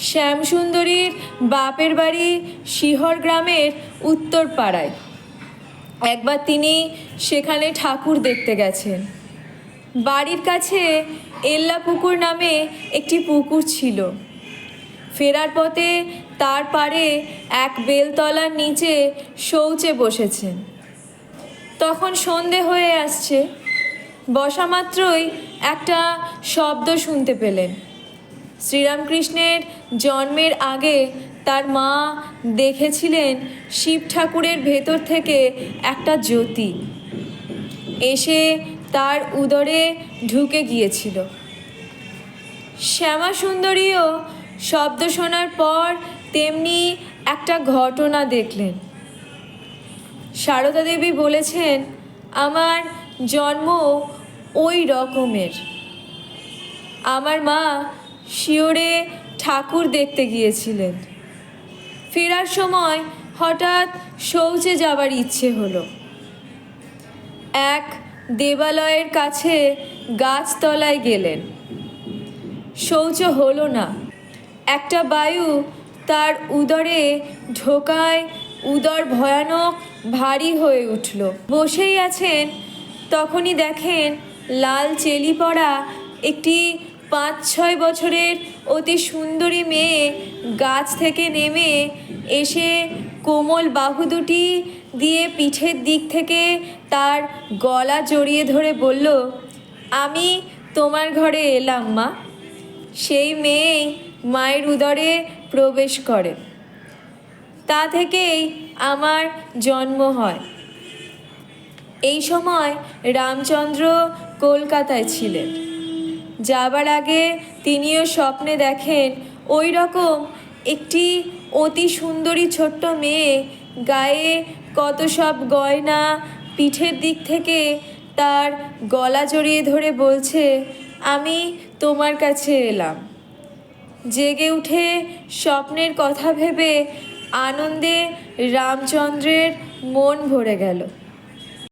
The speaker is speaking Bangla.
শ্যামসুন্দরীর বাপের বাড়ি শিহর গ্রামের উত্তর পাড়ায়। একবার তিনি সেখানে ঠাকুর দেখতে গেছেন। বাড়ির কাছে এল্লা পুকুর নামে একটি পুকুর ছিল। ফেরার পথে তার পাড়ে এক বেলতলার নিচে শৌচে বসেছেন। তখন সন্ধে হয়ে আসছে। বসা মাত্রই একটা শব্দ শুনতে পেলেন। শ্রীরামকৃষ্ণের জন্মের আগে তার মা দেখেছিলেন শিব ঠাকুরের ভেতর থেকে একটা জ্যোতি এসে তার উদরে ঢুকে গিয়েছিল। শ্যামাসুন্দরীও শব্দ শোনার পর তেমনি একটা ঘটনা দেখলেন। সারদা দেবী বলেছেন, আমার জন্ম ওই রকমের। আমার মা শিওরে ঠাকুর দেখতে গিয়েছিলেন। ফেরার সময় হঠাৎ শৌচে যাবার ইচ্ছে হলো। এক দেবালয়ের কাছে গাছতলায় গেলেন। শৌচ হলো না। একটা বায়ু তার উদরে ঢোকায় উদর ভয়ানক ভারী হয়ে উঠল। বসেই আছেন, তখনই দেখেন লাল চেলি পরা একটি 5-6 বছরের অতি সুন্দরী মেয়ে গাছ থেকে নেমে এসে কোমল বাহু দুটি দিয়ে পিঠের দিক থেকে তার গলা জড়িয়ে ধরে বলল, আমি তোমার ঘরে এলাম মা। সেই মেয়েই মায়ের উদরে প্রবেশ করে। তা থেকেই আমার জন্ম হয়। এই সময় রামচন্দ্র কলকাতায় ছিলেন। যাবার আগে তিনিও স্বপ্নে দেখেন ওই রকম একটি অতি সুন্দরী ছোট্ট মেয়ে, গায়ে কত সব গয়না, পিঠের দিক থেকে তার গলা জড়িয়ে ধরে বলছে, আমি তোমার কাছে এলাম। জেগে উঠে স্বপ্নের কথা ভেবে আনন্দে রামচন্দ্রের মন ভরে গেল।